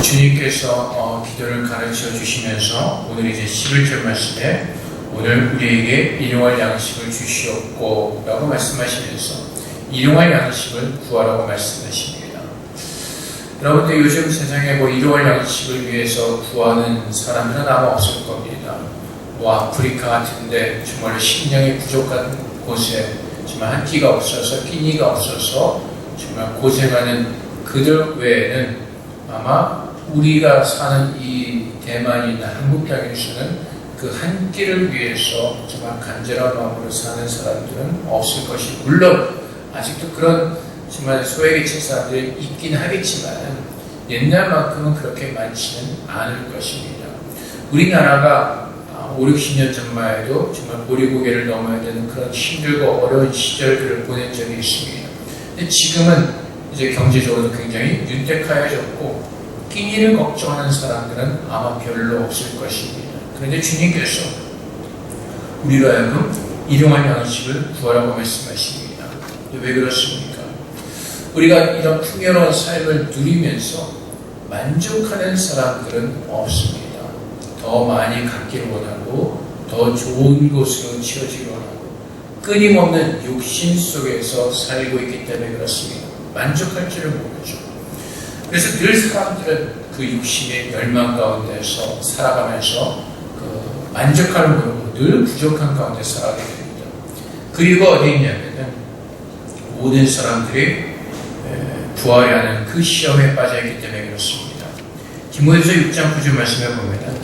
주님께서 기도를 가르쳐 주시면서 오늘 이제 11절 말씀에 오늘 우리에게 일용할 양식을 주시옵고 라고 말씀하시면서 일용할 양식을 구하라고 말씀하십니다. 여러분들 요즘 세상에 일용할 양식을 위해서 구하는 사람들은 아마 없을 겁니다. 아프리카 같은데 정말 식량이 부족한 곳에 정말 한 끼가 없어서 끼니가 없어서 정말 고생하는 그들 외에는 아마 우리가 사는 이 대만이나 한국 땅에서는 그 한 끼를 위해서 정말 간절한 마음으로 사는 사람들은 없을 것이, 물론 아직도 그런 정말 소외계층 사람들이 있긴 하겠지만 옛날만큼은 그렇게 많지는 않을 것입니다. 우리나라가 5, 60년 전만 해도 정말 보리고개를 넘어야 되는 그런 힘들고 어려운 시절들을 보낸 적이 있습니다. 근데 지금은 이제 경제적으로 굉장히 윤택하여졌고 끼니를 걱정하는 사람들은 아마 별로 없을 것입니다. 그런데 주님께서 우리로 하여금 일용할 양식을 구하라고 말씀하십니다. 왜 그렇습니까? 우리가 이런 풍요로운 삶을 누리면서 만족하는 사람들은 없습니다. 더 많이 갖기를 원하고 더 좋은 곳으로 치워지기를 원하고 끊임없는 욕심 속에서 살고 있기 때문에 그렇습니다. 만족할 줄을 모르죠. 그래서 늘 사람들은 그 욕심의 멸망 가운데서 살아가면서 그 만족하는 모르고 늘 부족한 가운데 살아가게 됩니다. 그리고 어디 있냐면 모든 사람들이 부활하는 그 시험에 빠져있기 때문에 그렇습니다. 디모데서 6장 9절 말씀에 보면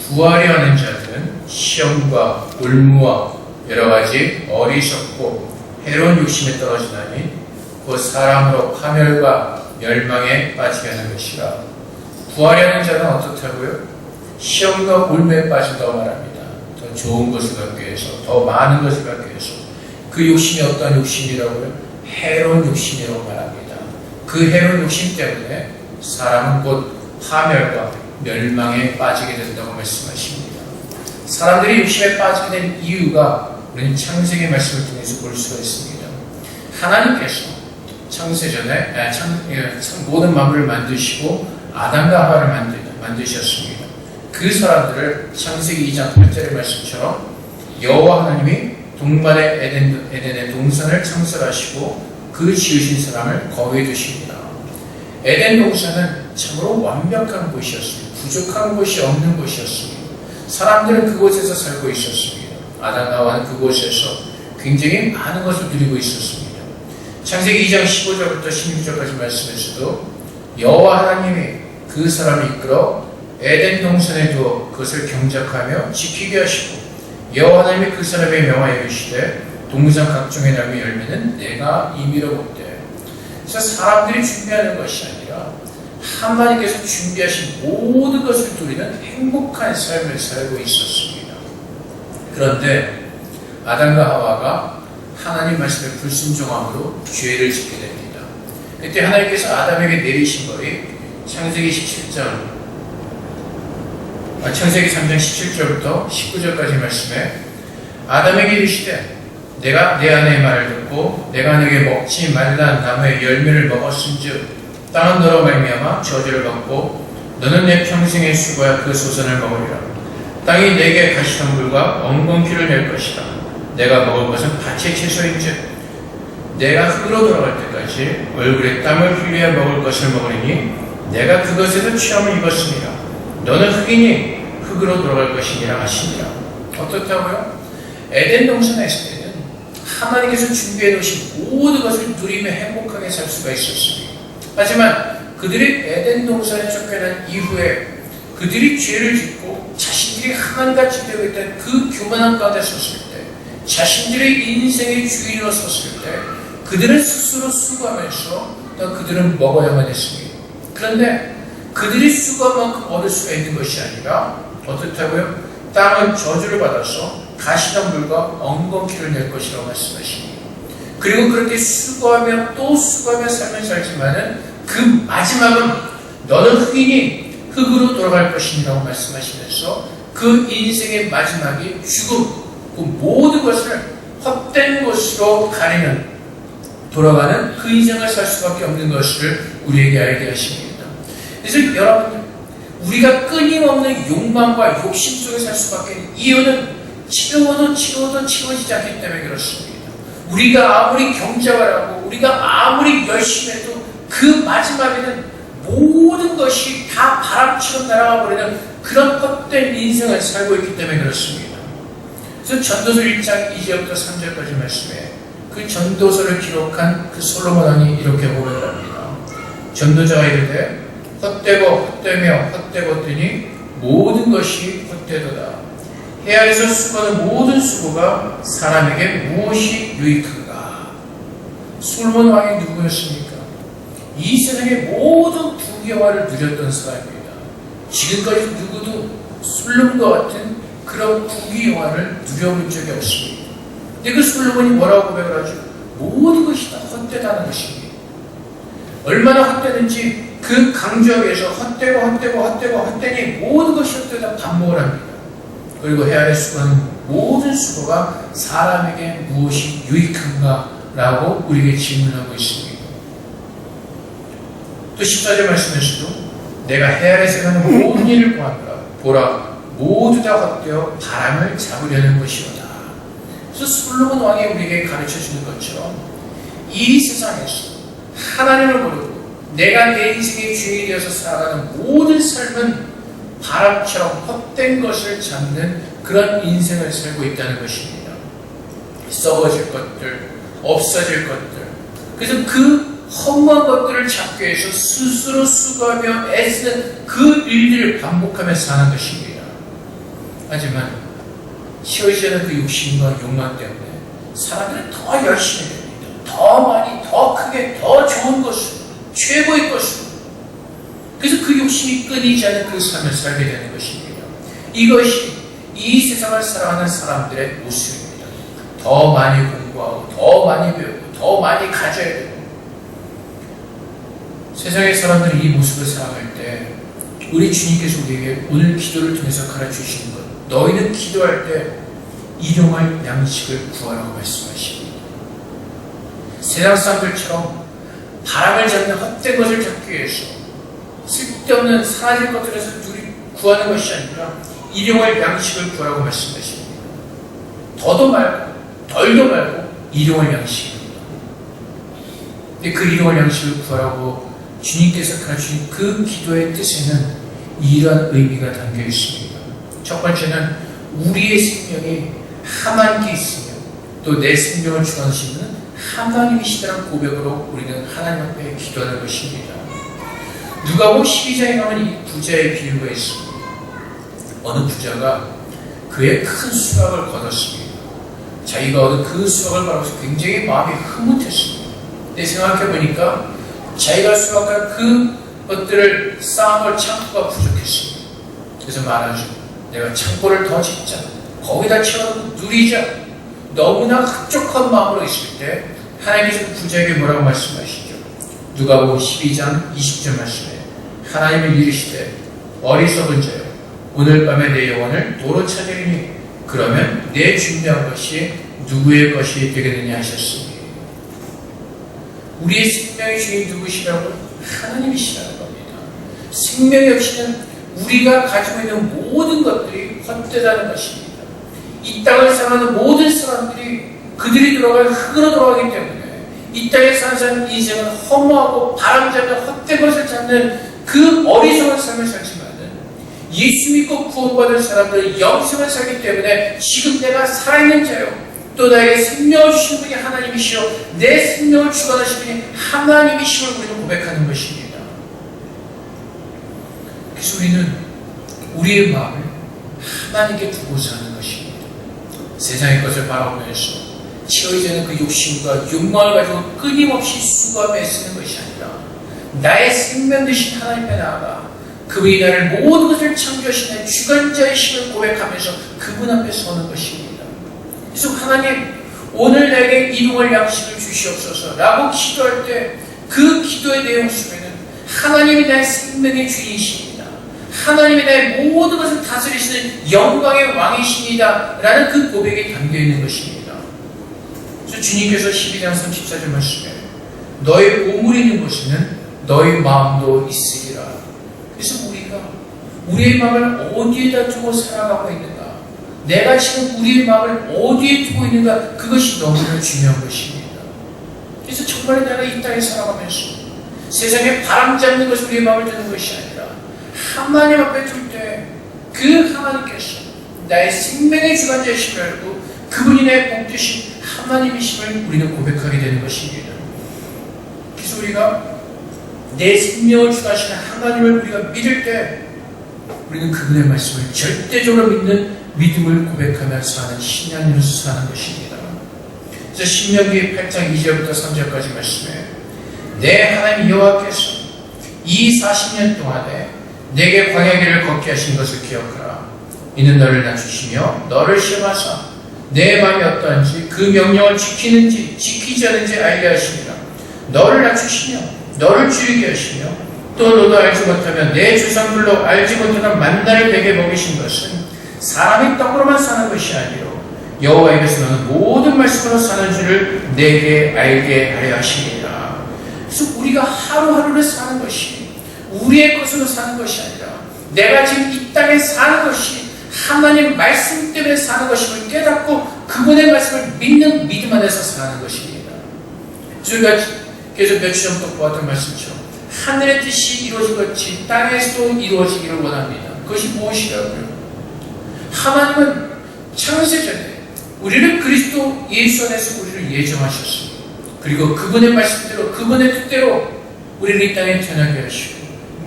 부활하는 자들은 시험과 올무와 여러 가지 어리석고 해로운 욕심에 떨어지나니 곧 사람으로 파멸과 멸망에 빠지게 하는 것이라. 부활하는 자는 어떻다고요? 시험과 올무에 빠진다고 말합니다. 더 좋은 것을 갖기 위해서, 더 많은 것을 갖기 위해서. 그 욕심이 어떤 욕심이라고요? 해로운 욕심이라고 말합니다. 그 해로운 욕심 때문에 사람은 곧 파멸과 멸망에 빠지게 된다고 말씀하십니다. 사람들이 욕심에 빠지게 된 이유가 우리는 창세기 말씀을 통해서 볼 수가 있습니다. 하나님께서 창세전에 모든 만물을 만드시고 아담과 하와를 만드셨습니다. 그 사람들을 창세기 2장 8절의 말씀처럼 여호와 하나님이 동반의 에덴의 동산을 창설하시고 그 지으신 사람을 거기에 두십니다. 에덴 동산은 참으로 완벽한 곳이었습니다. 부족한 곳이 없는 곳이었습니다. 사람들은 그곳에서 살고 있었습니다. 아담과 하와는 그곳에서 굉장히 많은 것을 누리고 있었습니다. 창세기 2장 15절부터 16절까지 말씀에서도 여호와 하나님이 그 사람을 이끌어 에덴 동산에 두어 그것을 경작하며 지키게 하시고 여호와 하나님이 그 사람의 명하여 이르시되 동산 각종의 나무의 열매는 내가 임의로 먹되. 그래서 사람들이 준비하는 것이 아니라 하나님께서 준비하신 모든 것을 누리는 행복한 삶을 살고 있었습니다. 그런데 아담과 하와가 하나님 말씀에 불순종함으로 죄를 짓게 됩니다. 그때 하나님께서 아담에게 내리신 것이 창세기 3장 17절부터 19절까지 말씀에 아담에게 이르시되 내가 내 아내의 말을 듣고 내가 내게 먹지 말라는 나무의 열매를 먹었은즉 땅은 너로 말미암아 저주를 받고 너는 내 평생의 수고야 그 소산을 먹으리라. 땅이 내게 가시덤불과 엉겅퀴를 낼 것이다. 내가 먹을 것은 밭의 채소인즉 내가 흙으로 돌아갈 때까지 얼굴에 땀을 흘려야 먹을 것을 먹으리니 내가 그것에도 취함을 입었습니다. 너는 흙이니 흙으로 돌아갈 것이니라 하시니라. 어떻다고요? 에덴 동산에 있을 때는 하나님께서 준비해 놓으신 모든 것을 누리며 행복하게 살 수가 있었습니다. 하지만 그들이 에덴 동산에 쫓겨난 이후에 그들이 죄를 짓고 자신들이 하나님같이 되어 있던 그 교만한 가운데 섰을 때, 자신들의 인생의 주인으로 섰을 때 그들은 스스로 수고하면서 그들은 먹어야만 했습니다. 그런데 그들이 수고한 만큼 얻을 수가 있는 것이 아니라 어떻다고요? 땅은 저주를 받아서 가시덤불과 엉겅퀴를 낼 것이라고 말씀하십니다. 그리고 그렇게 수고하며 또 수고하며 삶을 살지만은 그 마지막은 너는 흙이니 흙으로 돌아갈 것이라고 말씀하시면서 그 인생의 마지막이 죽음, 그 모든 것을 헛된 것으로 가리는 돌아가는 그 인생을 살 수밖에 없는 것을 우리에게 알게 하십니다. 그래서 여러분, 우리가 끊임없는 욕망과 욕심 속에 살 수밖에 없는 이유는 채워지지 않기 때문에 그렇습니다. 우리가 아무리 경작을 하고 우리가 아무리 열심히 해도 그 마지막에는 모든 것이 다 바람처럼 날아가 버리는 그런 헛된 인생을 살고 있기 때문에 그렇습니다. 그래서 전도서 1장 2절부터 3절까지 말씀에 그 전도서를 기록한 그 솔로몬 왕이 이렇게 고백합니다. 전도자가 이르되 헛되며 헛되거더니 모든 것이 헛되도다. 해 아래서 수고하는 모든 수고가 사람에게 무엇이 유익한가? 솔로몬 왕이 누구였습니까? 이 세상의 모든 부귀영화를 누렸던 사람입니다. 지금까지 누구도 솔로몬과 같은 그런 부귀영화를 누려본 적이 없습니다. 근데 그 솔로몬이 뭐라고 고백을 하죠? 모든 것이 다 헛되다는 것입니다. 얼마나 헛되는지 그 강조하기 위해서 헛되니 모든 것이 헛되다 반복을 합니다. 그리고 해 아래 수고하는 모든 수고가 사람에게 무엇이 유익한가? 라고 우리에게 질문하고 있습니다. 또 14절 말씀에서도 내가 해 아래서 하는 모든 일을 보았노라. 보라, 모두 다 헛되어 바람을 잡으려는 것이로다. 그래서 솔로몬 왕이 우리에게 가르쳐주는 것처럼 이 세상에서 하나님을 모르고 내가 내 인생의 주인이 되어서 살아가는 모든 삶은 바람처럼 헛된 것을 잡는 그런 인생을 살고 있다는 것입니다. 썩어질 것들, 없어질 것들. 그래서 그 허무한 것들을 잡기 위해서 스스로 수고하며 애쓰는 그 일들을 반복하며 사는 것입니다. 하지만 채워지지 않은 그 욕심과 욕망 때문에 사람들은 더 열심히 됩니다. 더 많이, 더 크게, 더 좋은 것으로, 최고의 것으로. 그래서 그 욕심이 끊이지 않는 그 삶을 살게 되는 것입니다. 이것이 이 세상을 살아가는 사람들의 모습입니다. 더 많이 공부하고, 더 많이 배우고, 더 많이 가져야 되고. 세상의 사람들이 이 모습을 살아갈 때 우리 주님께서 우리에게 오늘 기도를 통해서 가르쳐주시는 것, 너희는 기도할 때 일용할 양식을 구하라고 말씀하십니다. 세상 사람들처럼 바람을 잡는 헛된 것을 잡기 위해서 쓸데없는 사라질 것들에서 구하는 것이 아니라 일용할 양식을 구하라고 말씀하십니다. 더도 말고 덜도 말고 일용할 양식입니다. 근데 그 일용할 양식을 구하라고 주님께서 가르치신 그 기도의 뜻에는 이러한 의미가 담겨 있습니다. 첫 번째는 우리의 생명이 하나님께 있으며 또 내 생명을 주관하시는 하나님이시다는 고백으로 우리는 하나님 앞에 기도하는 것입니다. 누가복음 12장에 가면 이 부자의 비유가 있습니다. 어느 부자가 그의 큰 수확을 거뒀습니다. 자기가 얻은 그 수확을 바라보면서 굉장히 마음이 흐뭇했습니다. 근데 생각해보니까 자기가 수확한 그 것들을 쌓아놓을 창고가 부족했습니다. 그래서 말하죠. 내가 창고를 더 짓자. 거기다 채워놓고 누리자. 너무나 흡족한 마음으로 있을 때 하나님께서 부자에게 뭐라고 말씀하시죠? 누가복음 12장 20절 말씀에 하나님이 이르시되 어리석은 자여 오늘 밤에 내 영혼을 도로 찾으리니 그러면 내 준비한 것이 누구의 것이 되겠느냐 하셨습니다. 우리의 생명의 주인 누구시라고? 하나님이시라는 겁니다. 생명이 없이는 우리가 가지고 있는 모든 것들이 헛되다는 것입니다. 이 땅을 살아가는 모든 사람들이 그들이 들어갈 흙으로 돌아가기 때문에 이 땅에 사는 사람 인생은 허무하고 바람잡는 헛된 것을 잡는 그 어리석은 삶을 살지만은 예수 믿고 구원받은 사람들은 영생을 살기 때문에 지금 내가 살아있는 자요 또 나에게 생명을 주신 분이 하나님이시오 내 생명을 주관하신 분이 하나님이시오 우리는 고백하는 것입니다. 그래서 우리는 우리의 마음을 하나님께 두고 사는 것입니다. 세상의 것을 바라보면서 채워지지 않는 그 욕심과 욕망을 가지고 끊임없이 수고하며 애쓰는 것이 아니라 나의 생명 되신 하나님 앞에 나아가 그분이 나를 모든 것을 창조하신 내 주관자이심을 고백하면서 그분 앞에 서는 것입니다. 그래서 하나님 오늘 내게 일용할 양식을 주시옵소서 라고 기도할 때 그 기도의 내용 속에는 하나님이 나의 생명의 주인이십니다. 하나님이 나의 모든 것을 다스리시는 영광의 왕이십니다 라는 그 고백이 담겨있는 것입니다. 그래서 주님께서 12장 34절 말씀에 너의 보물이 있는 곳에는 너의 마음도 있으리라. 그래서 우리가 우리의 마음을 어디에다 두고 살아가고 있는가, 내가 지금 우리의 마음을 어디에 두고 있는가, 그것이 너무나 중요한 것입니다. 그래서 정말 내가 이 땅에 살아가면서 세상에 바람 잡는 것을 우리의 마음을 두는 것이 아니라 하나님 앞에 둘 때 그 하나님께서 나의 생명의 주관자이심을 알고 그분이 내 복 되신 하나님이심을 우리는 고백하게 되는 것입니다. 그래서 우리가 내 생명을 주관하시는 하나님을 우리가 믿을 때 우리는 그분의 말씀을 절대적으로 믿는 믿음을 고백하며 사는 신앙인으로서 사는 것입니다. 그래서 신명기 8장 2절부터 3절까지 말씀에 내 하나님 여호와께서 이 40년 동안에 내게 광야길을 걷게 하신 것을 기억하라. 이는 너를 낮추시며 너를 시험하사 내 마음이 어떠한지 그 명령을 지키는지 지키지 않는지 알게 하시니라. 너를 낮추시며 너를 줄이게 하시며 또 너도 알지 못하며 내 조상들로 알지 못하는 만나를 내게 먹이신 것은 사람이 떡으로만 사는 것이 아니로 여호와 입에서 나는 모든 말씀으로 사는 줄을 내게 알게 하려 하시니라. 그래서 우리가 하루하루를 사는 것이 우리의 것으로 사는 것이 아니라 내가 지금 이 땅에 사는 것이 하나님 말씀 때문에 사는 것임을 깨닫고 그분의 말씀을 믿는 믿음 안에서 사는 것입니다. 우리가 계속 며칠 전부터 보았던 말씀처럼 하늘의 뜻이 이루어진 것이 땅에서도 이루어지기를 원합니다. 그것이 무엇이라고요? 하나님은 창세전에 우리를 그리스도 예수 안에서 우리를 예정하셨습니다. 그리고 그분의 말씀대로 그분의 뜻대로 우리를 이 땅에 태어나게 하시고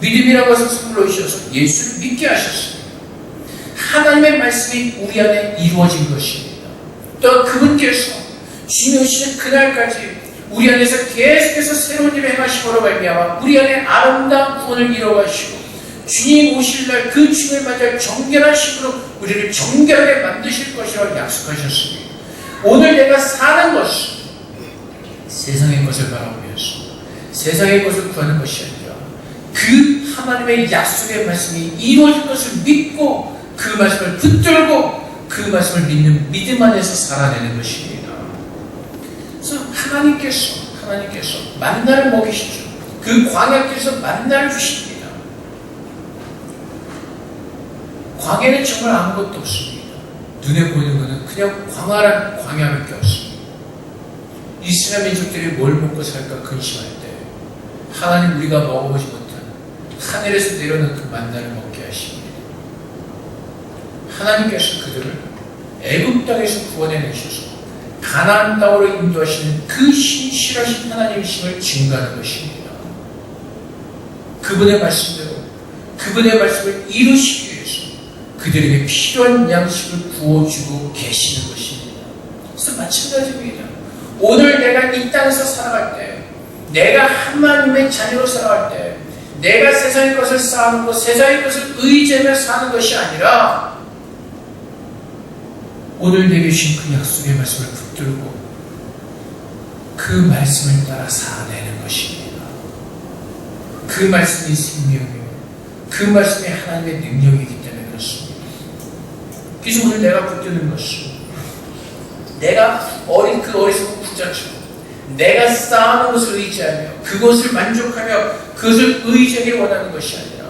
믿음이라는 것을 선물로 주셔서 예수를 믿게 하셨습니다. 하나님의 말씀이 우리 안에 이루어진 것입니다. 또 그분께서 주님 오시는 그날까지 우리 안에서 계속해서 새로운 일을 행하심으로 말미암아 우리 안에 아름다운 구원을 이루어가시고 주님 오실 날 그 주님을 맞이할 정결한 식으로 우리를 정결하게 만드실 것이라고 약속하셨습니다. 오늘 내가 사는 것은 세상의 것을 바라보면서 세상의 것을 구하는 것이 아니라 그 하나님의 약속의 말씀이 이루어질 것을 믿고 그 말씀을 붙들고 그 말씀을 믿는 믿음 안에서 살아내는 것입니다. 그래서 하나님께서 만나를 먹이시죠. 그 광야길에서 만나를 주십니다. 광야는 정말 아무것도 없습니다. 눈에 보이는 것은 그냥 광야밖에 없습니다. 이스라엘 민족들이 뭘 먹고 살까 근심할 때 하나님 우리가 먹어보지 못한 하늘에서 내려오는 그 만나를 먹게 하십니다. 하나님께서 그들을 애굽 땅에서 구원해내셔서 가나안 땅으로 인도하시는 그 신실하신 하나님이심을 증거하는 것입니다. 그분의 말씀대로 그분의 말씀을 이루시기 위해서 그들에게 필요한 양식을 구워주고 계시는 것입니다. 그래서 마찬가지입니다. 오늘 내가 이 땅에서 살아갈 때 내가 하나님의 자녀로 살아갈 때 내가 세상의 것을 쌓아놓고 세상의 것을 의지하며 사는 것이 아니라 오늘 내게 주신 그 약속의 말씀을 붙들고 그 말씀을 따라 살아내는 것입니다. 그 말씀이 생명이고 그 말씀이 하나님의 능력이기 때문에 그렇습니다. 그래서 오늘 내가 붙드는 것은 내가 그 어리석은 부자처럼 내가 쌓아놓은 것을 의지하며 그것을 만족하며 그것을 의지하기 원하는 것이 아니라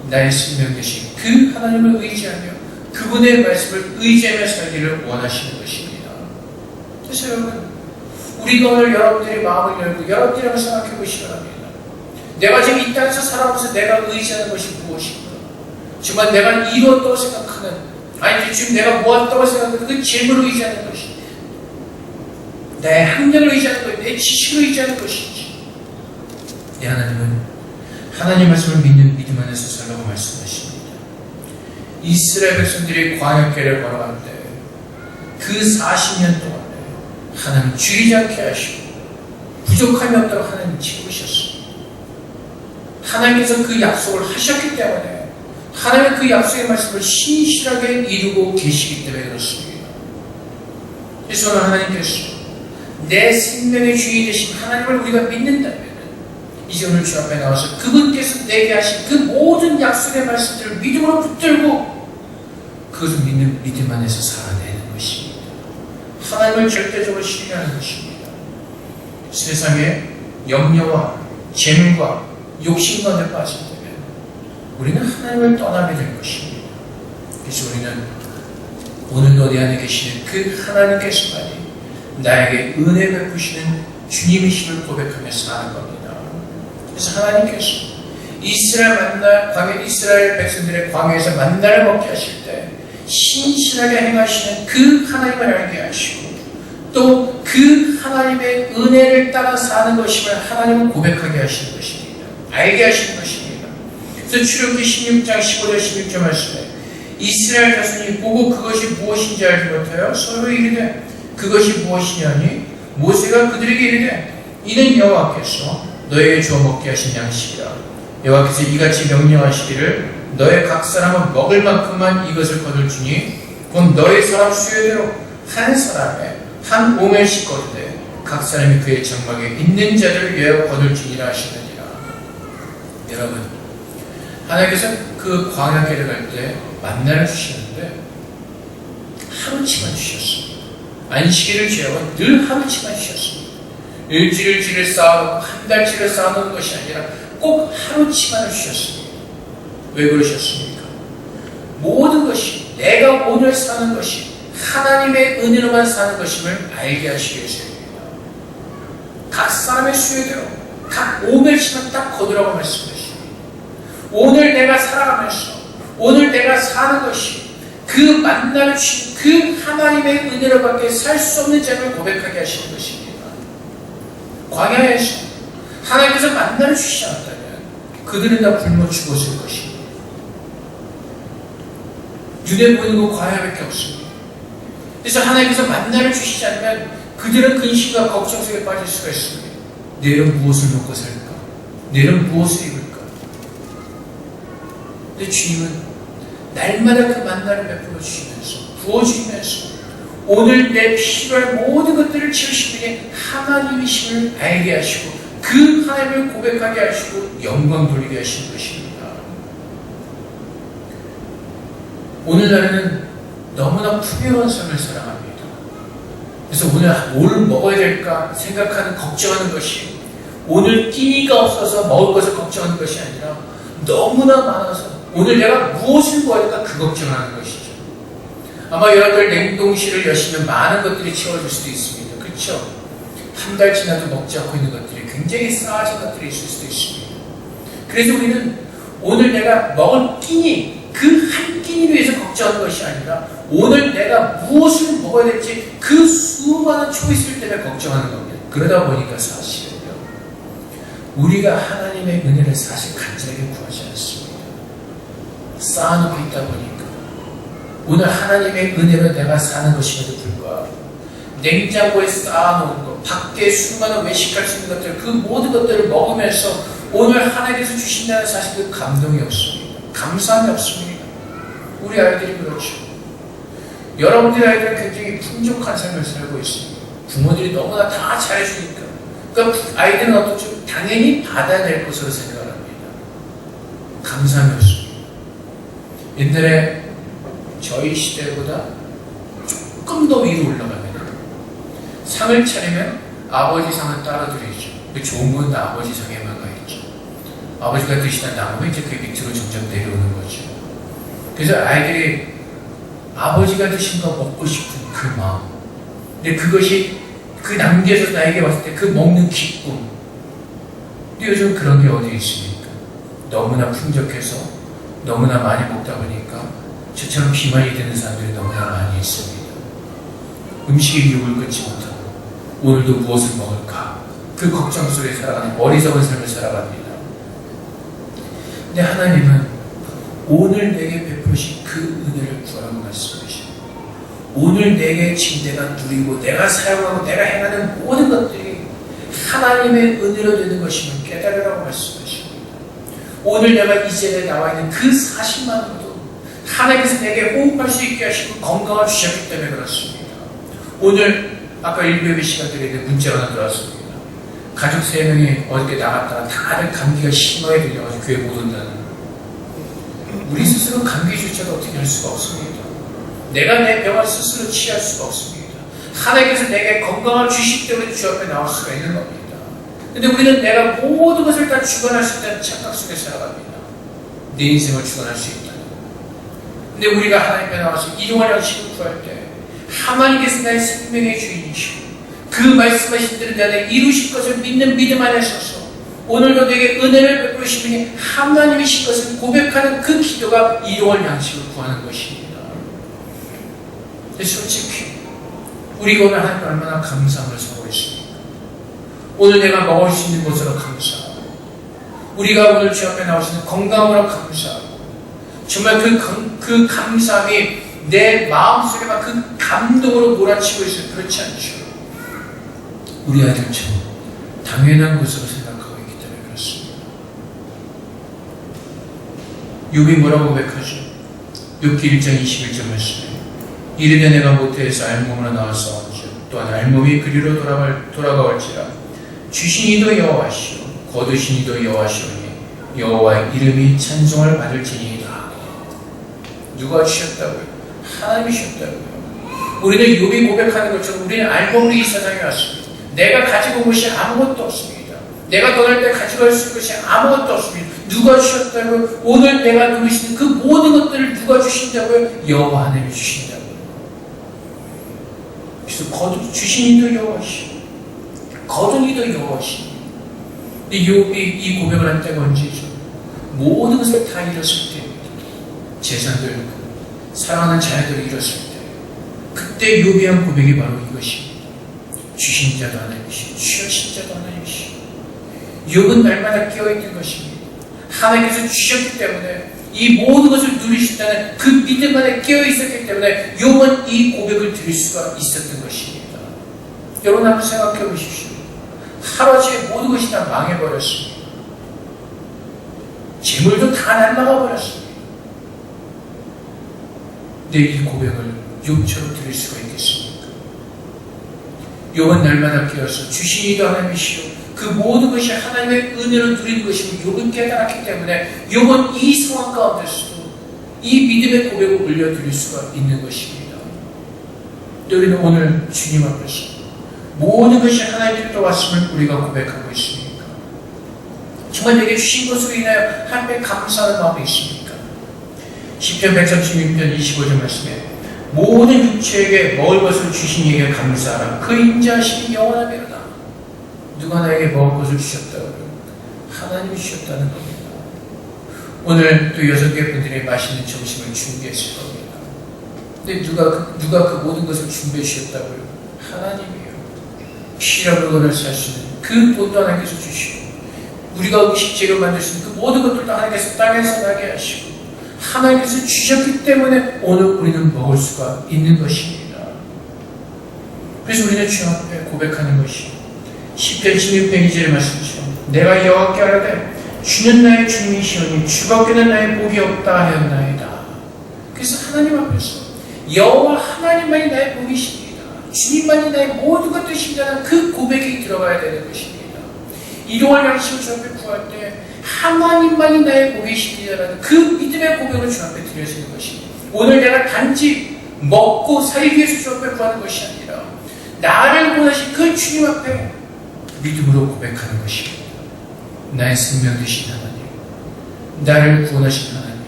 나의 생명 되신 그 하나님을 의지하며 그분의 말씀을 의지하며 살기를 원하시는 것입니다. 그래서 여러분 우리가 오늘 여러분들의 마음을 열고 여러분들이 한번 생각해 보시기 바랍니다. 내가 지금 이 땅에서 살아가면서 내가 의지하는 것이 무엇인가? 정말 내가 이루었다고 생각하는 아니 지금 내가 모았다고 생각하는 그 재물을 의지하는 것이 내 학력을 의지하는 것이 내 지식을 의지하는 것인지 내 하나님은 하나님 말씀을 믿는 믿음 안에서 살라고 말씀하십니다. 이스라엘 백성들이 광야길을 걸어갈 때 그 40년 동안에 하나님 줄이지 않게 하시고 부족함이 없도록 하나님 지키셨습니다. 하나님께서 그 약속을 하셨기 때문에 하나님의 그 약속의 말씀을 신실하게 이루고 계시기 때문에 그렇습니다. 그래서 오늘 하나님께서 내 생명의 주인이 되신 하나님을 우리가 믿는다면 이제 오늘 주 앞에 나와서 그분께서 내게 하신 그 모든 약속의 말씀들을 믿음으로 붙들고 그것을 믿는 믿음 안에서 살아내는 것입니다. 하나님을 절대적으로 신뢰하는 것입니다. 세상에 염려와 재물과 욕심 가운데 빠질 때면 우리는 하나님을 떠나게 될 것입니다. 그래서 우리는 오늘도 내 안에 계시는 그 하나님께서만이 나에게 은혜 베푸시는 주님이심을 고백하며 사는 겁니다. 그래서 하나님께서 이스라엘 백성들의 광야에서 만나를 먹게 하실 때 신실하게 행하시는 그 하나님을 알게 하시고 또 그 하나님의 은혜를 따라 사는 것임을 하나님은 고백하게 하시는 것입니다. 알게 하시는 것입니다. 그래서 출애굽기 16장 15절 16절 말씀에 이스라엘 자손이 보고 그것이 무엇인지 알지 못하여 서로 이르되 그것이 무엇이냐니 모세가 그들에게 이르되 이는 여호와께서 너에게 주어 먹게 하신 양식이라. 여호와께서 이같이 명령하시기를 너의 각 사람은 먹을 만큼만 이것을 거둘 주니 곧 너의 사람 수요대로 한 사람에 한 오멜씩 거두되 각 사람이 그의 장막에 있는 자를 위하여 거둘 주니라 하시느니라. 여러분, 하나님께서 그 광야길을 갈 때 만나를 주시는데 하루치만 주셨습니다. 안식일을 제하고 늘 하루치만 주셨습니다. 일주일치를 쌓아놓고 한 달치를 쌓아놓은 것이 아니라 꼭 하루치만을 주셨습니다. 왜 그러셨습니까? 모든 것이 내가 오늘 사는 것이 하나님의 은혜로만 사는 것임을 알게 하시기 위해서입니다. 각 사람의 수요대로 각 5멜씩만 딱 거두라고 말씀하십니다. 오늘 내가 살아가면서 오늘 내가 사는 것이 그 만나를 주신 그 하나님의 은혜로밖에 살 수 없는 점을 고백하게 하시는 것입니다. 광야에서 하나님께서 만나를 주시지 않았다면 그들은 다 굶어 죽었을 것입니다. 눈에 보이는 건 광야밖에 없습니다. 그래서 하나님께서 만나를 주시지 않으면 그들은 근심과 걱정 속에 빠질 수가 있습니다. 내일은 무엇을 먹고 살까? 내일은 무엇을 입을까? 근데 주님은 날마다 그 만나를 베풀어 주시면서 부어주시면서 오늘 내 필요할 모든 것들을 채우신 분이 하나님이심을 알게 하시고 그 하나님을 고백하게 하시고 영광 돌리게 하시는 것입니다. 오늘날에는 너무나 풍요로운 삶을 살아갑니다. 그래서 오늘 뭘 먹어야 될까 생각하는 걱정하는 것이 오늘 끼니가 없어서 먹을 것을 걱정하는 것이 아니라 너무나 많아서 오늘 내가 무엇을 구해야 될까 그 걱정하는 것이죠. 아마 여러분들 냉동실을 여시면 많은 것들이 채워질 수도 있습니다. 그렇죠? 한 달 지나도 먹지 않고 있는 것들이 굉장히 쌓아진 것들이 있을 수도 있습니다. 그래서 우리는 오늘 내가 먹을 끼니 그 한 끼니를 위해서 걱정하는 것이 아니라 오늘 내가 무엇을 먹어야 될지 그 수많은 초이스를 때문에 걱정하는 겁니다. 그러다 보니까 사실은요 우리가 하나님의 은혜를 사실 간절하게 구하지 않습니다. 쌓아놓고 있다 보니까 오늘 하나님의 은혜로 내가 사는 것임에도 불구하고 냉장고에 쌓아놓은 것, 밖에 수많은 외식할 수 있는 것들 그 모든 것들을 먹으면서 오늘 하나님께서 주신다는 사실 그 감동이 없습니다. 감사함이 없습니다. 우리 아이들이 그렇죠. 여러분들의 아이들은 굉장히 풍족한 삶을 살고 있습니다. 부모들이 너무나 다 잘해주니까. 그러니까 아이들은 어떻죠? 당연히 받아야 될 것으로 생각을 합니다. 감사함이 없습니다. 옛날에 저희 시대보다 조금 더 위로 올라가면 상을 차리면 아버지 상은 따로 드리죠. 좋은 건 아버지 상에만 가 있죠. 아버지가 드시다 남으면 이제 그 밑으로 점점 내려오는 거죠. 그래서 아이들이 아버지가 드신 거 먹고 싶은 그 마음. 근데 그것이 그 남겨서 나에게 왔을 때 그 먹는 기쁨. 근데 요즘 그런 게 어디 있습니까? 너무나 풍족해서 너무나 많이 먹다 보니까 저처럼 비만이 되는 사람들이 너무나 많이 있습니다. 음식의 유혹을 끊지 못하고 오늘도 무엇을 먹을까? 그 걱정 속에 살아가는 어리석은 삶을 살아갑니다. 근데 하나님은 오늘 내게 베푸신 그 은혜를 구하라고 말씀하십니다. 오늘 내게 지금 내가 누리고 내가 사용하고 내가 행하는 모든 것들이 하나님의 은혜로 되는 것임을 깨달으라고 말씀하십니다. 오늘 내가 이 자리에 나와 있는 그 사실만으로도 하나님께서 내게 호흡할 수 있게 하시고 건강을 주셨기 때문에 그렇습니다. 오늘 아까 일부 예배 시간들에 문자가 하나 들어왔습니다. 가족 3명이 어저께 나갔다가 다들 감기가 심하게 들려가지고 교회 못 온다는. 우리 스스로 감기조차도 어떻게 할 수가 없습니다. 내가 내 병을 스스로 치유할 수가 없습니다. 하나님께서 내게 건강을 주시기 때문에 주 앞에 나올 수가 있는 겁니다. 근데 우리는 내가 모든 것을 다 주관할 수 있다는 착각 속에 살아갑니다. 내 인생을 주관할 수 있다. 근데 우리가 하나님 앞에 나와서 일용할 양식을 구할 때 하나님께서 나의 생명의 주인이시고 그 말씀하신 대로 내 안에 이루실 것을 믿는 믿음 안에 서서 오늘도 내게 은혜를 베푸시니 하나님이신 것을 고백하는 그 기도가 일용할 양식을 구하는 것입니다. 근데 솔직히 우리가 오늘 하나님께 얼마나 감사함을 서고 있습니까? 오늘 내가 먹을 수 있는 것으로 감사하고 우리가 오늘 주 앞에 나오시는 건강으로 감사하고 정말 그 감사함이 내 마음속에 막 그 감동으로 몰아치고 있어요. 그렇지 않죠. 우리 아들처럼 당연한 것으로 생각하고 있기 때문에 그렇습니다. 욥이 뭐라고 고백하죠? 욥기 1장 21절 말씀에 이르되 내가 모태에서 알몸으로 나와서 또한 알몸이 그리로 돌아가올지라 주신 이도 여호와시오 거두신 이도 여호와시오니 여호와의 이름이 찬송을 받을지니이다. 누가 주셨다고요? 하나님이 주셨다고요. 우리는 욥이 고백하는 것처럼 우리는 알몸으로 이 세상에 왔습니다. 내가 가지고 온 것이 아무것도 없습니다. 내가 떠날 때 가져갈 수 있는 것이 아무것도 없습니다. 누가 주셨다고요? 오늘 내가 누리시는 그 모든 것들을 누가 주신다고요? 여호와 하나님이 주신다고요. 그래서 주신 이도 여호와시오 거둔 이도 여호와시오. 근데 욥이 이 고백을 한 때가 언제죠? 모든 것을 다 잃었을 때입니다. 재산도 잃고 사랑하는 자녀들을 잃었을 때 그때 욥이 한 고백이 바로 이것입니다. 주신 자도 하나님이시오 주신 자도 하나님이시오. 욥은 날마다 깨어있는 것입니다. 하나님께서 주셨기 때문에 이 모든 것을 누리신다는 그 믿음 안에 깨어있었기 때문에 욥은 이 고백을 드릴 수가 있었던 것입니다. 여러분 한번 생각해 보십시오. 하루아침에 모든 것이 다 망해버렸습니다. 재물도 다 날아가 버렸습니다. 근데 이 고백을 욥처럼 드릴 수가 있겠습니까? 욥은 날마다 깨어서 주신 이도 하나님이시오 그 모든 것이 하나님의 은혜로 누리는 것임을 욥은 깨달았기 때문에 욥은 이 상황 가운데서도 이 믿음의 고백을 올려드릴 수가 있는 것입니다. 우리는 오늘 주님 앞에서 모든 것이 하나님께로부터 왔음을 우리가 고백하고 있습니까? 정말 내게 주신 것으로 인하여 하나님께 감사하는 마음이 있습니까? 시편 136편 25절 말씀에 모든 육체에게 먹을 것을 주신 이에게 감사하라. 그 인자하심이 영원하리로다. 누가 나에게 먹을 것을 주셨다고요? 하나님이 주셨다는 겁니다. 오늘 또 6개 분들이 맛있는 점심을 준비했을 겁니다. 근데 누가 그 모든 것을 준비해 주셨다고요? 하나님이요. 피라고 그걸 살 수 있는 그 돈도 하나님께서 주시고 우리가 음식 재료 만들 수 있는 그 모든 것들도 하나님께서 땅에서 나게 하시고 하나님께서 주셨기 때문에 오늘 우리는 먹을 수가 있는 것입니다. 그래서 우리는 주 앞에 고백하는 것이 시편 16편 2절의 말씀처럼 내가 여호와께 하라되 주는 나의 주님이시오니 주밖에는 나의 복이 없다 하였나이다. 그래서 하나님 앞에서 여호와 하나님만이 나의 복이십니다. 주님만이 나의 모든 것 되신다는 그 고백이 들어가야 되는 것입니다. 일용할 양식을 주 앞에 구할 때 하나님만이 나의 복이십니다라는 그 믿음의 고백을 주 앞에 드려지는 것입니다. 오늘 내가 단지 먹고 살기 위해서 주 앞에 구하는 것이 아니라 나를 원하신 그 주님 앞에 믿음으로 고백하는 것입니다. 나의 생명 되신 하나님, 나를 구원하신 하나님,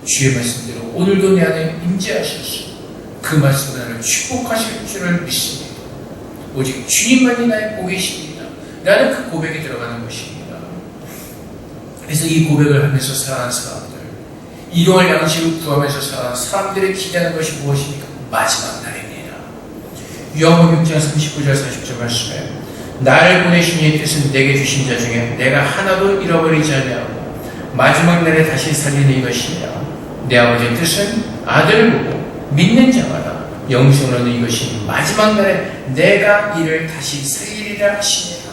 주의 말씀대로 오늘도 내 안에 임재하셔서 그 말씀으로 나를 축복하실 줄을 믿습니다. 오직 주님만이 나의 복이십니다. 라는 그 고백이 들어가는 것입니다. 그래서 이 고백을 하면서 살아가는 사람들, 일용할 양식을 구하면서 살아가는 사람들이 기대하는 것이 무엇입니까? 마지막 날입니다. 요한복음 6장 39절 40절 말씀에 나를 보내신 이의 뜻은 내게 주신 자 중에 내가 하나도 잃어버리지 아니하고 마지막 날에 다시 살리는 이것이니라. 내 아버지의 뜻은 아들을 보고 믿는 자마다 영생을 얻는 이것이 마지막 날에 내가 이를 다시 살리리라 하시니라.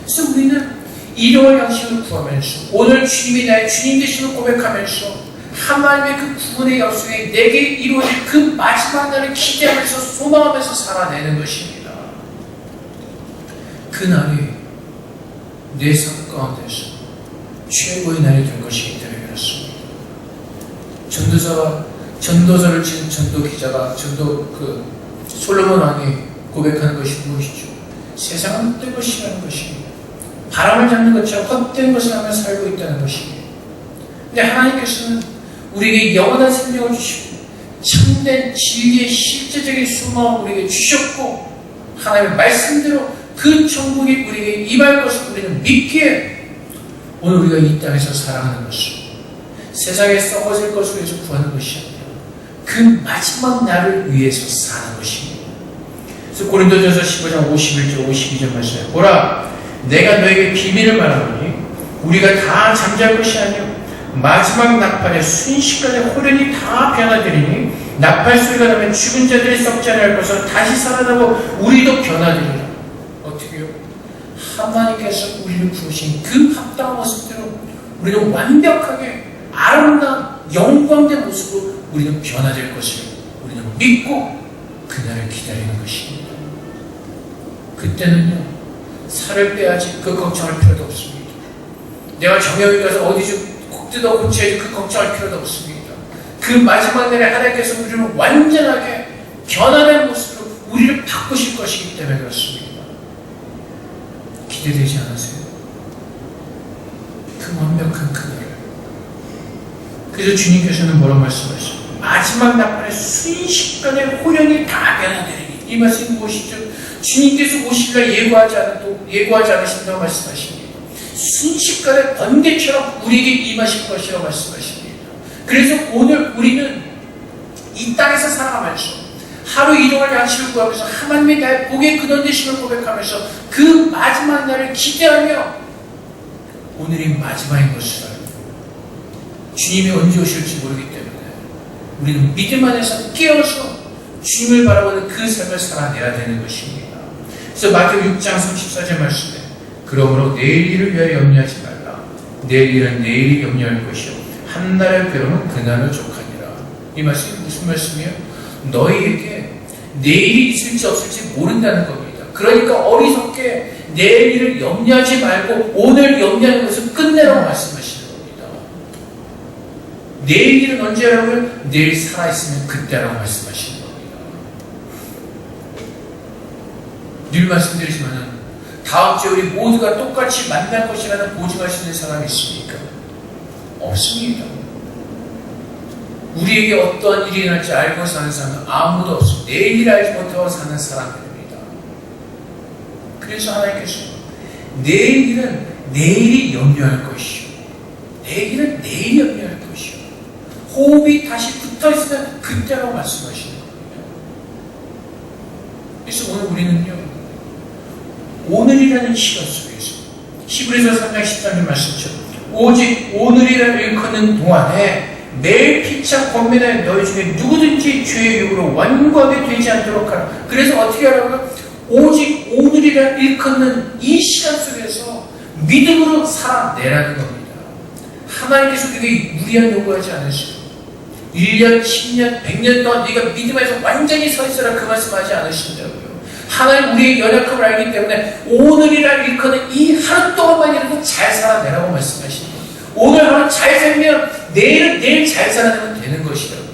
그래서 우리는 일용할 양식을 구하면서 오늘 주님이 나의 주님 되심을 고백하면서 하나님의 그 구원의 약속이 내게 이루어질 그 마지막 날을 기대하면서 소망하면서 살아내는 것입니다. 그 날이 내 삶 가운데서 최고의 날이 될 것이기 때문에 그렇습니다. 전도서를 지은 전도 기자가 솔로몬 왕이 고백하는 것이 무엇이죠? 세상은 헛된 것이라는 것입니다. 바람을 잡는 것처럼 헛된 것을 하며 살고 있다는 것입니다. 근데 하나님께서는 우리에게 영원한 생명을 주시고 참된 진리의 실제적인 소망을 우리에게 주셨고 하나님의 말씀대로 그 천국이 우리에게 임할 것을 우리는 믿기에 오늘 우리가 이 땅에서 살아가는 것을 세상에 썩어질 것을 위해서 구하는 것이 아니라 그 마지막 날을 위해서 사는 것입니다. 그래서 고린도전서 15장 51절 52절 말씀에 보라 내가 너에게 비밀을 말하노니 우리가 다 잠잘 것이 아니요 마지막 나팔에 순식간에 호련히 다 변화되리니 나팔 소리가 나면 죽은 자들이 썩지 않을 것을 다시 살아나고 우리도 변화되리라. 어떻게요? 하나님께서 우리를 부르신 그 합당한 모습대로 우리는 완벽하게 아름다운 영광된 모습으로 우리는 변화될 것을 우리는 믿고 그날을 기다리는 것입니다. 그때는요 살을 빼야지 그 걱정할 필요도 없습니다. 내가 정형외과 가서 어디 좀 콕 뜯어 고쳐야지 그 걱정할 필요도 없습니다. 그 마지막 날에 하나님께서 우리를 완전하게 변화된 모습으로 우리를 바꾸실 것이기 때문에 그렇습니다. 기대되지 않으세요? 그 완벽한 그날을. 그래서 주님께서는 뭐라고 말씀하시죠? 마지막 나팔에 순식간에 호련히 다 변화되리니. 이 말씀이 무엇이죠? 주님께서 오실 날 예고하지 않으신다고 말씀하십니다. 순식간에 번개처럼 우리에게 임하실 것이라고 말씀하십니다. 그래서 오늘 우리는 이 땅에서 살아가면서 하루 이동할 양식을 구하면서 하나님의 나의 복의 근원 되심을 고백하면서 그 마지막 날을 기대하며 오늘이 마지막인 것을 알고 주님이 언제 오실지 모르기 때문에 우리는 믿음 안에서 깨어서 주님을 바라보는 그 삶을 살아내야 되는 것입니다. 그래서 마태복음 6장 34절 말씀에 그러므로 내일 일을 위하여 염려하지 말라. 내일 일은 내일이 염려할 것이요 한날의 괴로움은 그날을 족하니라. 이 말씀이 무슨 말씀이에요? 너희에게 내일이 있을지 없을지 모른다는 겁니다. 그러니까 어리석게 내일 일을 염려하지 말고 오늘 염려하는 것을 끝내라고 말씀하시는 겁니다. 내일 일은 언제라고요? 내일 살아있으면 그때라고 말씀하시는 겁니다. 늘 말씀드리지만 다음 주에 우리 모두가 똑같이 만날 것이라는 보증할 수 있는 사람이 있습니까? 없습니다. 우리에게 어떠한 일이 일어날지 알고 사는 사람은 아무도 없습니다. 내일 알지 못하고 사는 사람들입니다. 그래서 하나님께서 내일 일은 내일이 염려할 것이요 내일 일은 내일이 염려할 것이요 호흡이 다시 붙어있으면 그때라고 말씀하시는 겁니다. 그래서 오늘 우리는요 오늘이라는 시간 속에서 히브리서 3장 13절 말씀처럼 오직 오늘이라 일컫는 동안에 매일 피차 권면하여 너희 중에 누구든지 죄의 욕으로 완고하게 되지 않도록 하라. 그래서 어떻게 하라고요? 오직 오늘이라 일컫는 이 시간 속에서 믿음으로 살아내라는 겁니다. 하나님께서 우리에게 무리한 요구하지 않으시고 1년, 10년, 100년 동안 네가 믿음 안에서 완전히 서 있어라 그 말씀하지 않으신다고요. 하나님 우리의 연약함을 알기 때문에 오늘이라 일컫는 이 하루 동안만이라도 잘 살아내라고 말씀하시는 거예요. 오늘 하루 잘 살면 내일은 내일 잘 살아내면 되는 것이라고요.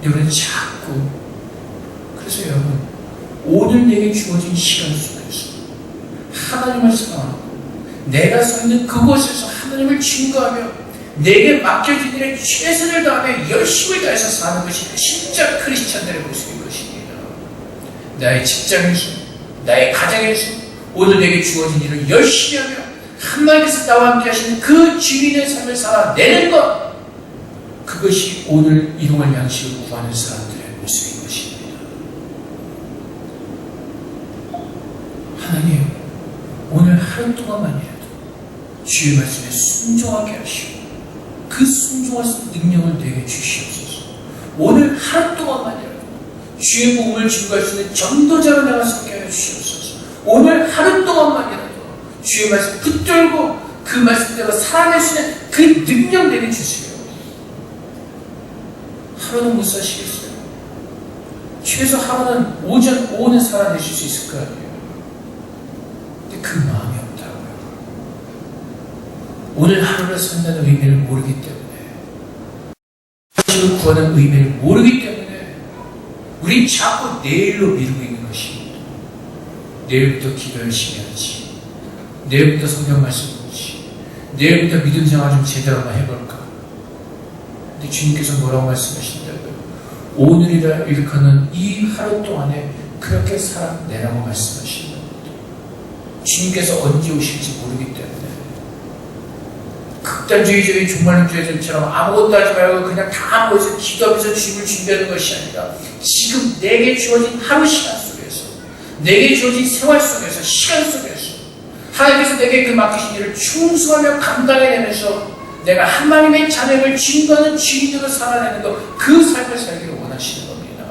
근데 우리는 자꾸 그래서 여러분 오늘 내게 주어진 시간 속에서 하나님을 사랑하고 내가 서 있는 그곳에서 하나님을 증거하며 내게 맡겨진 일에 최선을 다하며 열심을 다해서 사는 것이 진짜 크리스찬들의 모습인 것입니다. 나의 직장에서 나의 가정에서 오늘 내게 주어진 일을 열심히 하며 하나님께서 나와 함께 하시는 그 주인의 삶을 살아내는 것 그것이 오늘 이동할 양식을 구하는 사람들의 모습인 것입니다. 하나님 오늘 하루 동안만이라도 주의 말씀에 순종하게 하시고 그 순종할 수 있는 능력을 내게 주시옵소서. 오늘 하루 동안만이라도 주의 복음을 증거할 수 있는 전도자로 내가 서게 하여 주시옵소서. 오늘 하루 동안만이라도 주의 말씀 붙들고 그 말씀대로 살아낼 수 있는 그 능력 내게 주세요. 하루는 못 사시겠어요? 최소 하루는 오후는 살아내실 수 있을 거 아니에요. 근데 그 마음이 없다고요. 오늘 하루를 산다는 의미를 모르기 때문에 하루를 구하는 의미를 모르기 때문에 우린 자꾸 내일로 미루고 있는 것입니다. 내일부터 기도 열심히 하지. 내일부터 성경 말씀 보지. 내일부터 믿음 생활 좀 제대로 한번 해볼까? 근데 주님께서 뭐라고 말씀하시냐고요? 오늘이라 일컫는 이 하루 동안에 그렇게 살아내라고 말씀하시는 겁니다. 주님께서 언제 오실지 모르기 때문에 극단주의적인 종말론주의자들처럼 아무것도 하지 말고 그냥 다 모여서 기도하면서 주님을 준비하는 것이 아니라 지금 내게 주어진 하루 시간 속에서, 내게 주어진 생활 속에서, 시간 속에서 하나님께서 내게 그 맡기신 일을 충성하며 감당해내면서 내가 하나님의 자녀를 증거하는 주인으로 살아내는 것, 그 삶을 살기를 원하시는 겁니다.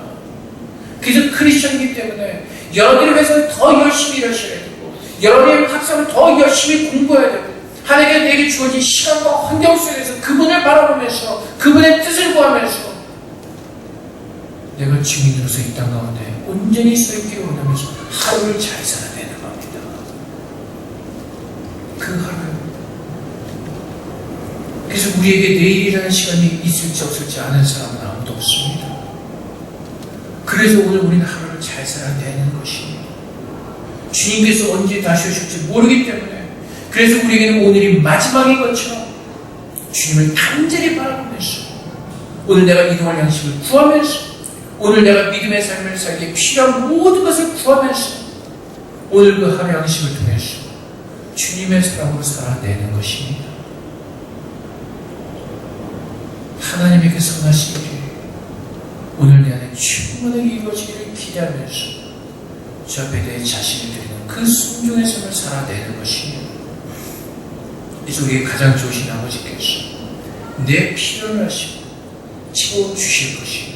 그래서 크리스천이기 때문에 여러분의 회사를 더 열심히 일하셔야 되고, 여러분의 학생을 더 열심히 공부해야 되고, 하나님께서 내게 주어진 시간과 환경 속에서 그분을 바라보면서 그분의 뜻을 구하면서 내가 증인으로서 이 땅 가운데 온전히 서 있기를 원하면서 하루를 잘 살아내는 겁니다. 그 하루. 그래서 우리에게 내일이라는 시간이 있을지 없을지 아는 사람은 아무도 없습니다. 그래서 오늘 우리는 하루를 잘 살아내는 것입니다. 주님께서 언제 다시 오실지 모르기 때문에, 그래서 우리에게는 오늘이 마지막인 것처럼 주님을 간절히 바라보면서 오늘 내가 이동할 양식을 구하면서, 오늘 내가 믿음의 삶을 살기에 필요한 모든 것을 구하면서 오늘 그 하루 양식을 통해서 주님의 사랑으로 살아내는 것입니다. 하나님에게 선하신 길, 오늘 내 안에 충분하게 이루어지기를 기대하면서 주 앞에 내 자신을 드리는 그 순종의 삶을 살아내는 것입니다. 그래서 우리에게 가장 좋으신 아버지께서 내 필요를 하시고 채워주실 것입니다.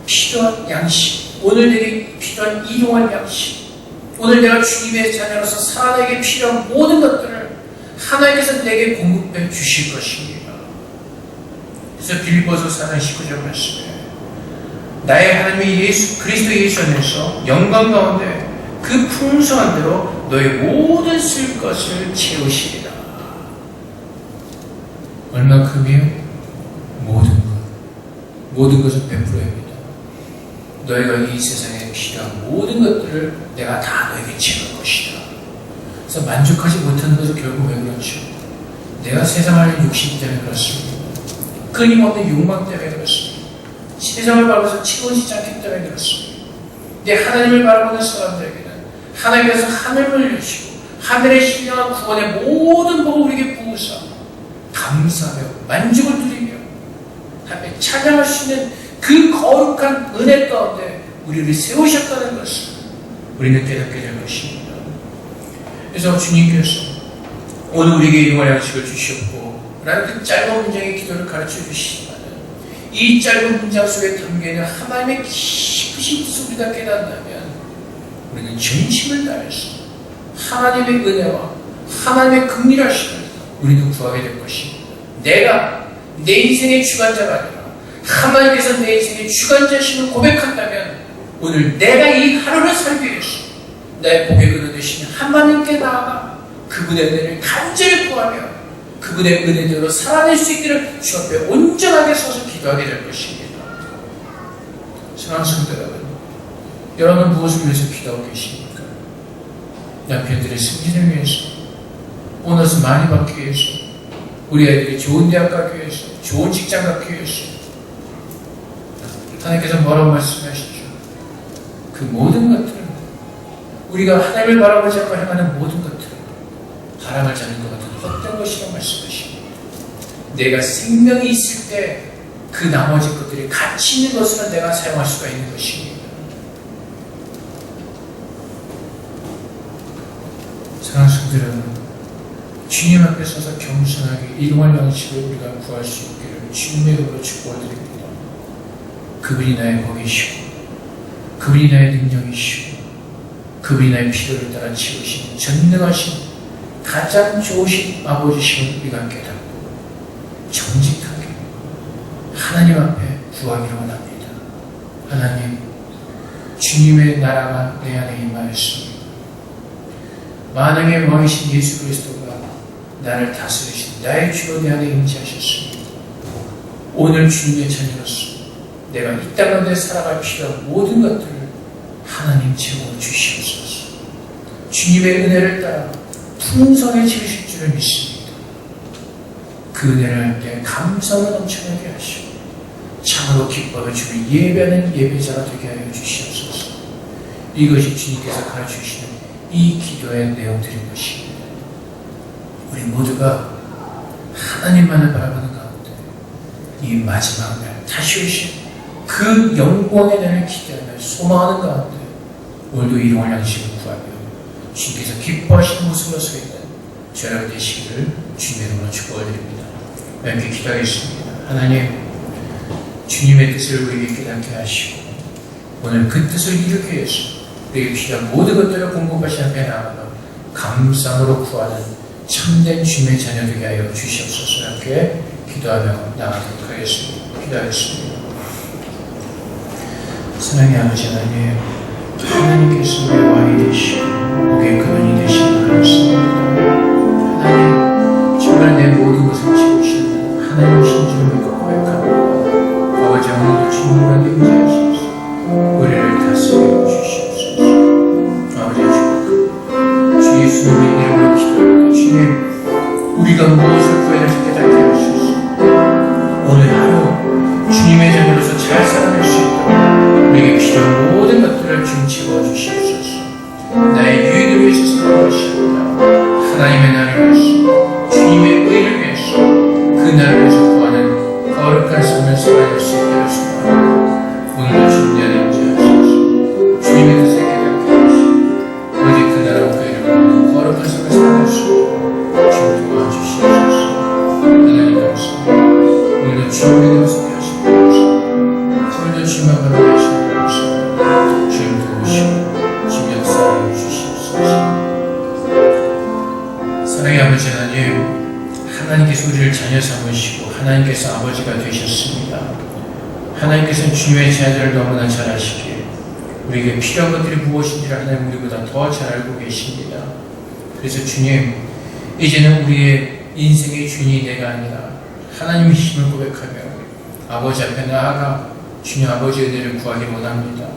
필요한 양식, 오늘 내게 필요한 일용할 양식, 오늘 내가 주님의 자녀로서 살아내기 필요한 모든 것들을 하나님께서 내게 공급해 주실 것입니다. 그래서 빌립보서 4장 19절 말씀에 나의 하나님의 예수 그리스도 예수 안에서 영광 가운데 그 풍성한 대로 너의 모든 쓸 것을 채우시리라. 얼마큼이요? 모든 것을 베풀어야 합니다. 너희가 이 세상에 필요한 모든 것들을 내가 다 너에게 채울 것이다. 그래서 만족하지 못하는 것은 결국 왜 그렇죠? 내가 세상 안에 욕심 때문에 그렇습니다. 끊임없는 욕망 때문에 그렇습니다. 세상을 바라보면서 채워지지 않기 때문에 그렇습니다. 근데 하나님을 바라보는 사람들에게는 하나님께서 하늘을 여시고 하늘의 신령한 구원의 모든 복을 우리에게 부으사 감사하며 만족을 누리며 하나님께 찬양할 수 있는 그 거룩한 은혜 가운데 우리를 세우셨다는 것을 우리는 깨닫게 될 것입니다. 그래서 주님께서 오늘 우리에게 일용할 양식을 주셨고 라는 그 짧은 문장의 기도를 가르쳐 주시지만 이 짧은 문장 속에 담겨있는 하나님의 깊으신 뜻을 우리가 깨닫는다면 우리는 전심을 다해서 하나님의 은혜와 하나님의 긍휼하심을 우리는 구하게 될 것입니다. 내가 내 인생의 주관자가 아니라 하나님께서 내 인생의 주관자심을 고백한다면 오늘 내가 이 하루를 살기 위해서 나의 복의 근원 되시는 하나님께 나아가 그분의 은혜를 간절히 구하며 그분의 은혜대로 살아낼 수 있기를 주 앞에 온전하게 서서 기도하게 될 것입니다. 사랑하는 성도 여러분, 여러분은 무엇을 위해서 기도하고 계십니까? 남편들의 승진을 위해서, 보너스 많이 받기 위해서, 우리 아이들이 좋은 대학 가기 위해서, 좋은 직장 가기 위해서. 하나님께서 뭐라고 말씀하시죠? 그 모든 것들은 우리가 하나님을 바라보지 않고 행하는 모든 것들은 바람을 자는 것 같은 헛된 것이라고 말씀하십니다. 내가 생명이 있을 때 그 나머지 것들이 가치 있는 것으로 내가 사용할 수가 있는 것입니다. 사랑하는 성도 여러분, 주님 앞에 서서 겸손하게 일용할 양식을 우리가 구할 수 있기를 주님의 이름으로 축복드립니다. 그분이 나의 복이시고 그분이 나의 능력이시고 그분이 나의 필요를 따라 채우시는 전능하신 가장 좋으신 아버지심을 우리가 깨닫고 정직하게 하나님 앞에 구하기를 원합니다. 하나님, 주님의 나라가 내 안에 임하였습니다. 만왕의 왕이신 예수 그리스도가 나를 다스리신 나의 주로 내 안에 임재하셨습니다. 오늘 주님의 자녀로서 내가 이 땅 가운데 살아갈 필요한 모든 것들을 하나님 채워 주시옵소서. 주님의 은혜를 따라 풍성해지실 줄을 믿습니다. 그 은혜를 할 때 감사로 넘쳐나게 하시고 참으로 기뻐하며 주를 예배하는 예배자가 되게 하여 주시옵소서. 이것이 주님께서 가르쳐주시는 이 기도의 내용들인 것입니다. 우리 모두가 하나님만을 바라보는 가운데 이 마지막 날 다시 오신 그 영광의 날을 기대하며 소망하는 가운데 오늘도 일용할 양식을 구하며 주님께서 기뻐하시는 모습으로 서 있는 저녁 되시기를 주님의 이름으로 축복드립니다. 함께 기도하겠습니다. 하나님, 주님의 뜻을 우리에게 깨닫게 하시고 오늘 그 뜻을 이루기 위해서 우리에게 필요한 모든 것들을 공급하시는 앞에 나아가 감사함으로 구하는 참된 주님의 자녀 되게 하여 주시옵소서. 함께 기도하며 나아가도록 하겠습니다. 기도하겠습니다. 사랑의 아버지 하나님, 하나님께서 우리의 왕이 되시고 우리의 근원이 되시는 감사합니다. 하나님, 정말 내 모든 것을 채우시는 하나님이신 줄을 믿고 고백합니다. 아버지, 오늘도 주님과 임재하시옵소서. 우리를 다스려 주시옵소서. 아버지, 주 예수님의 이름으로 기도합니다. 주님, 우리가 무엇을 구해야 할지 깨닫게 하소서. 오늘 하루 주님의 자녀로서 잘 살아낼 수 있도록 우리에게 필요한 모든 것들을 주님 채워주시옵소서. 나의 유익을 위해서 사는 것이 아니라 하나님의 나라를 위해서, 주님의 의를 위해서, 그 나라를 위해서 구하는 거룩한 삶을 살아낼 수 있게 하소서. 오늘도 주님 안에 임재하소서. 주님의 뜻을 깨닫게 하시고 오직 그 나라와 그 이름으로 거룩한 삶을 살아낼 수 있도록 주님 도와주시옵소서. 하나님 감사합니다. 오늘도 주님의 이름으로 소개하시고 오늘도 주님만 바라보시고 주님 도우시고 주님 역사하여 주시옵소서. 사랑의 아버지 하나님, 하나님께서 우리를 자녀 삼으시고 하나님께서 아버지가 되셨습니다. 하나님께서는 주님의 자녀들을 너무나 잘 아시기에 우리에게 필요한 것들이 무엇인지를 하나님 우리보다 더 잘 알고 계십니다. 그래서 주님, 이제는 우리의 인생의 주인이 내가 아니라 하나님의 힘을 고백하며 아버지 앞에 나아가 주님 아버지의 은혜를 구하기 원합니다.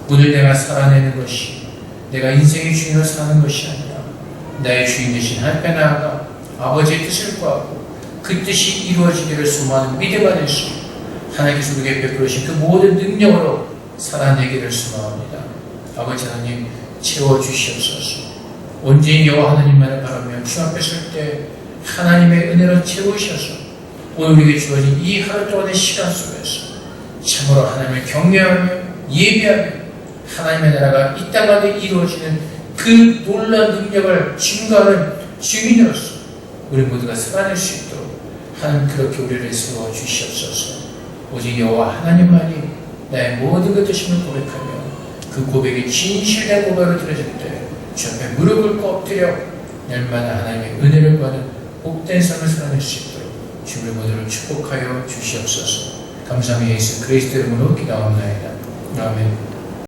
오늘 내가 살아내는 것이 내가 인생의 주인으로 사는 것이 아니라 나의 주인 되신 하나님 앞에 나아가 아버지의 뜻을 구하고 그 뜻이 이루어지기를 소망하는 믿음 안에서 하나님께서 우리에게 베풀으신 그 모든 능력으로 살아내기를 소망합니다. 아버지 하나님, 채워주시옵소서. 온전히 여호와 하나님만을 바라며 주 앞에 설 때 하나님의 은혜로 채우셔서 오늘 우리에게 주어진 이 하루 동안의 시간 속에서 참으로 하나님을 경외하며 예배하며 하나님의 나라가 이 땅 안에 이루어지는 그 놀라운 능력을 증거하는 주민으로서 우리 모두가 살아낼 수 있도록 하나님 그렇게 우리를 세워 주시옵소서. 오직 여호와 하나님만이 나의 모든 것 되심을 고백하며 그 고백이 진실된 고백으로 들어질 때 주 앞에 무릎을 엎드려 날마다 하나님의 은혜를 구하는 복된 삶을 살아낼 수 있도록 주를 모두를 축복하여 주시옵소서. 감사합니다. 예수 그리스도 이름으로 기도합니다. 아멘.